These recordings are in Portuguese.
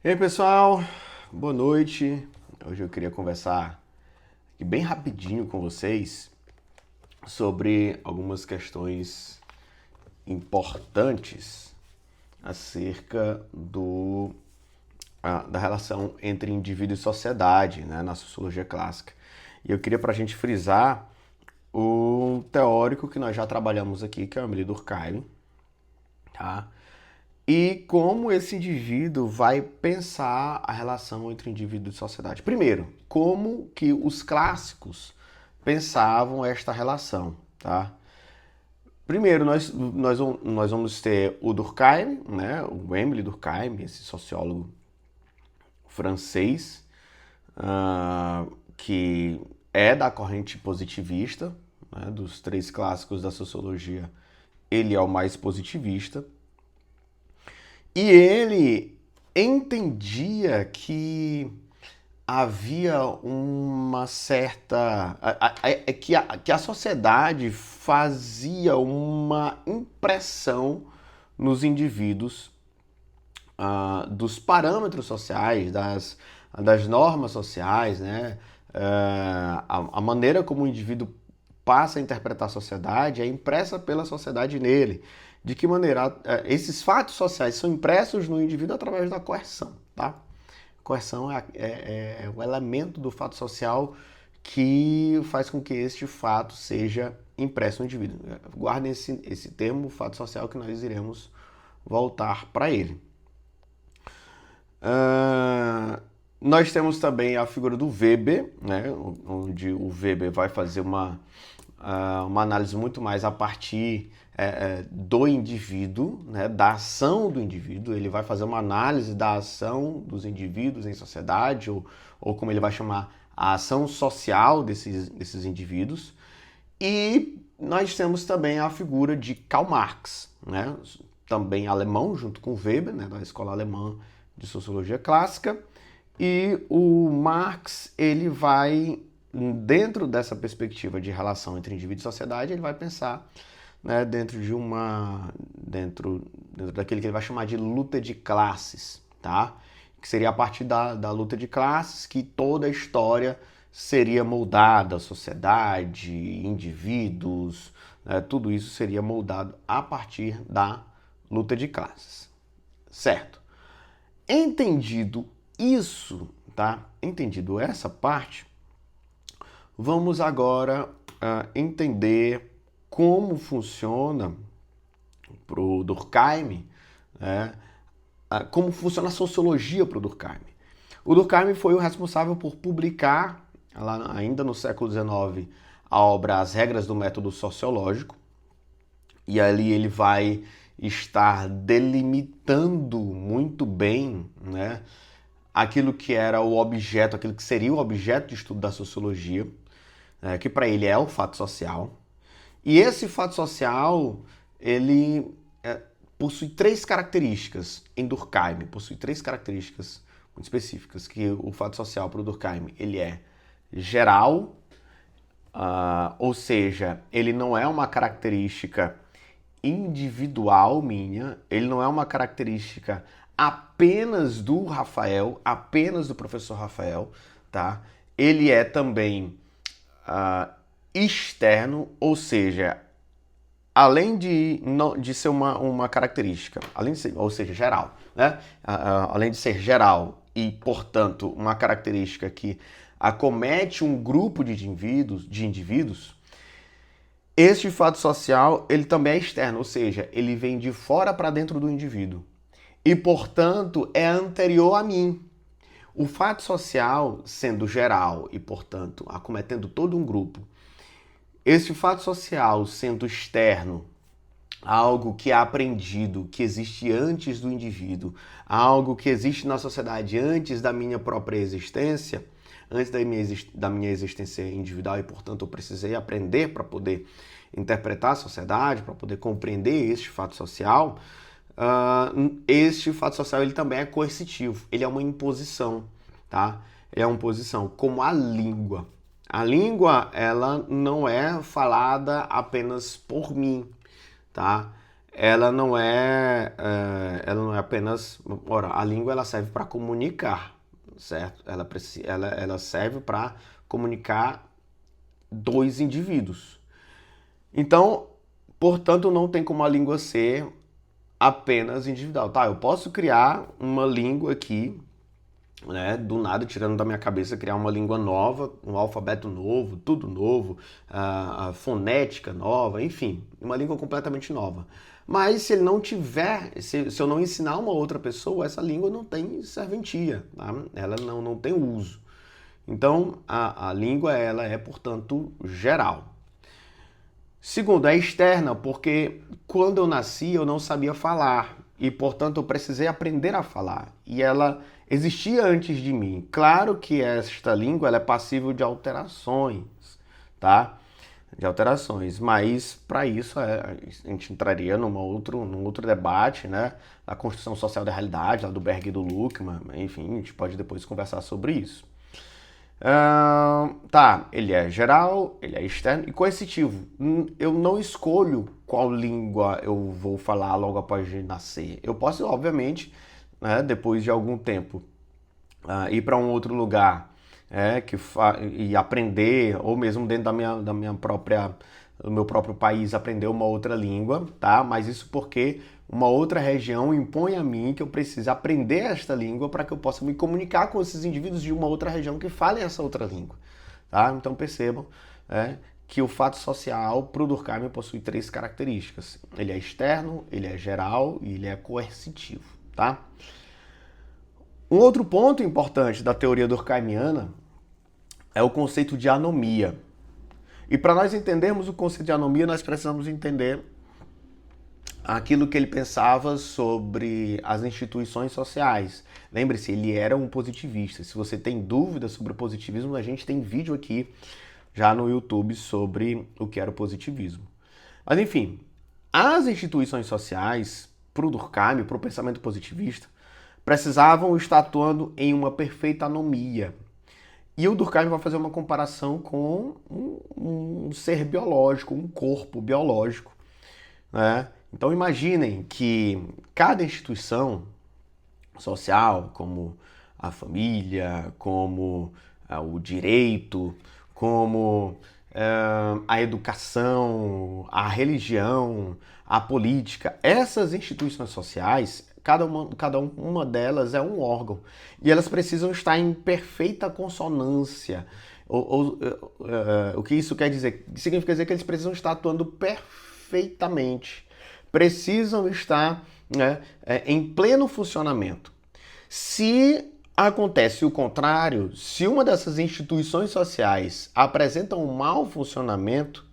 E aí, pessoal, boa noite. Hoje eu queria conversar aqui bem rapidinho com vocês sobre algumas questões importantes acerca da relação entre indivíduo e sociedade, né, na sociologia clássica. E eu queria para a gente frisar um teórico que nós já trabalhamos aqui, que é o Émile Durkheim, tá? E como esse indivíduo vai pensar a relação entre indivíduo e sociedade. Primeiro, como que os clássicos pensavam esta relação, tá? Primeiro, nós vamos ter o Durkheim, né? O Émile Durkheim, esse sociólogo francês, que é da corrente positivista, né? Dos três clássicos da sociologia, ele é o mais positivista. E ele entendia que havia uma certa. Que a sociedade fazia uma impressão nos indivíduos dos parâmetros sociais, das normas sociais, né? A maneira como o indivíduo passa a interpretar a sociedade é impressa pela sociedade nele. De que maneira? Esses fatos sociais são impressos no indivíduo através da coerção, tá? Coerção é o elemento do fato social que faz com que este fato seja impresso no indivíduo. Guardem esse termo, fato social, que nós iremos voltar para ele. Nós temos também a figura do Weber, né, onde o Weber vai fazer uma análise muito mais a partir do indivíduo, né, da ação do indivíduo. Ele vai fazer uma análise da ação dos indivíduos em sociedade, ou como ele vai chamar, a ação social desses indivíduos. E nós temos também a figura de Karl Marx, né, também alemão, junto com Weber, né, da escola alemã de sociologia clássica. E o Marx, ele vai, dentro dessa perspectiva de relação entre indivíduo e sociedade, ele vai pensar, né, dentro daquele que ele vai chamar de luta de classes, tá? Que seria a partir da luta de classes que toda a história seria moldada, a sociedade, indivíduos, né, tudo isso seria moldado a partir da luta de classes, certo? Entendido isso, tá? Entendido essa parte, vamos agora entender como funciona para o Durkheim, né? Como funciona a sociologia para o Durkheim. O Durkheim foi o responsável por publicar, lá ainda no século XIX, a obra As Regras do Método Sociológico, e ali ele vai estar delimitando muito bem, né, aquilo que era o objeto, aquilo que seria o objeto de estudo da sociologia, que para ele é o fato social. E esse fato social, ele possui três características em Durkheim, possui três características muito específicas, que o fato social para o Durkheim, ele é geral, ou seja, ele não é uma característica individual minha, ele não é uma característica apenas do Rafael, apenas do professor Rafael, tá? Ele é também externo, ou seja, além de ser uma característica, além de ser, ou seja, geral, né? Além de ser geral e, portanto, uma característica que acomete um grupo de indivíduos, este fato social, ele também é externo, ou seja, ele vem de fora para dentro do indivíduo e, portanto, é anterior a mim. O fato social, sendo geral e, portanto, acometendo todo um grupo, esse fato social sendo externo, algo que é aprendido, que existe antes do indivíduo, algo que existe na sociedade antes da minha própria existência, antes da minha existência individual, e portanto eu precisei aprender para poder interpretar a sociedade, para poder compreender este fato social. Este fato social, ele também é coercitivo, ele é uma imposição, tá? Ele é uma imposição, como a língua. A língua, ela não é falada apenas por mim, tá? ela não é apenas, ora, a língua ela serve para comunicar, certo? Ela serve para comunicar dois indivíduos. Então, portanto, não tem como a língua ser apenas individual. Tá, eu posso criar uma língua aqui, né, do nada, tirando da minha cabeça, criar uma língua nova, um alfabeto novo, tudo novo, a fonética nova, enfim, uma língua completamente nova. Mas se ele não tiver, se eu não ensinar uma outra pessoa, essa língua não tem serventia, tá? Ela não tem uso. Então, a língua, ela é, portanto, geral. Segundo, é externa, porque quando eu nasci eu não sabia falar e, portanto, eu precisei aprender a falar. E ela existia antes de mim. Claro que esta língua ela é passível de alterações, tá? De alterações, mas para isso a gente entraria num outro debate, né? Da construção social da realidade, lá do Berg e do Luckmann, enfim, a gente pode depois conversar sobre isso. Tá, ele é geral, ele é externo e coercitivo. Eu não escolho qual língua eu vou falar logo após nascer. Eu posso, obviamente, né, depois de algum tempo, ir para um outro lugar e aprender, ou mesmo dentro do meu próprio país, aprender uma outra língua, tá? Mas isso porque uma outra região impõe a mim que eu preciso aprender esta língua para que eu possa me comunicar com esses indivíduos de uma outra região que falem essa outra língua, tá? Então percebam que o fato social para o Durkheim possui três características. Ele é externo, ele é geral e ele é coercitivo, tá? Um outro ponto importante da teoria durkheimiana é o conceito de anomia. E para nós entendermos o conceito de anomia, nós precisamos entender aquilo que ele pensava sobre as instituições sociais. Lembre-se, ele era um positivista. Se você tem dúvidas sobre o positivismo, a gente tem vídeo aqui já no YouTube sobre o que era o positivismo. Mas enfim, as instituições sociais, para o Durkheim, para o pensamento positivista, precisavam estar atuando em uma perfeita anomia. E o Durkheim vai fazer uma comparação com um ser biológico, um corpo biológico, né? Então imaginem que cada instituição social, como a família, como o direito, como a educação, a religião, a política, essas instituições sociais, cada uma delas é um órgão e elas precisam estar em perfeita consonância. O que isso quer dizer? Significa dizer que eles precisam estar atuando perfeitamente, precisam estar, né, em pleno funcionamento. Se acontece o contrário, se uma dessas instituições sociais apresenta um mau funcionamento,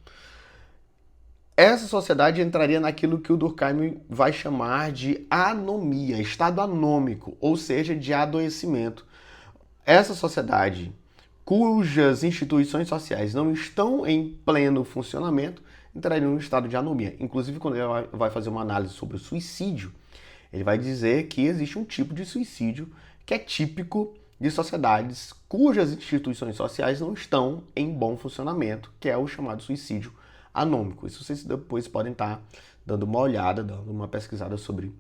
essa sociedade entraria naquilo que o Durkheim vai chamar de anomia, estado anômico, ou seja, de adoecimento. Essa sociedade cujas instituições sociais não estão em pleno funcionamento entraria em um estado de anomia. Inclusive, quando ele vai fazer uma análise sobre o suicídio, ele vai dizer que existe um tipo de suicídio que é típico de sociedades cujas instituições sociais não estão em bom funcionamento, que é o chamado suicídio anômico. Isso vocês depois podem estar dando uma olhada, dando uma pesquisada sobre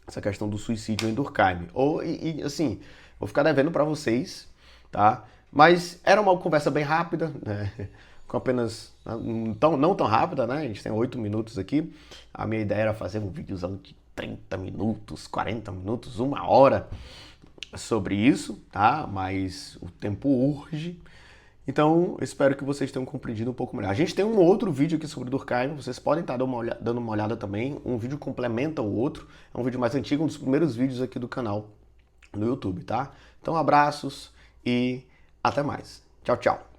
essa questão do suicídio em Durkheim. Assim, vou ficar devendo para vocês, tá? Mas era uma conversa bem rápida, né? Com apenas, não tão rápida, né? A gente tem 8 minutos aqui. A minha ideia era fazer um videozão de 30 minutos, 40 minutos, 1 hora sobre isso, tá? Mas o tempo urge. Então, espero que vocês tenham compreendido um pouco melhor. A gente tem um outro vídeo aqui sobre Durkheim, vocês podem estar dando uma olhada também. Um vídeo complementa o outro. É um vídeo mais antigo, um dos primeiros vídeos aqui do canal no YouTube, tá? Então, abraços e até mais. Tchau, tchau.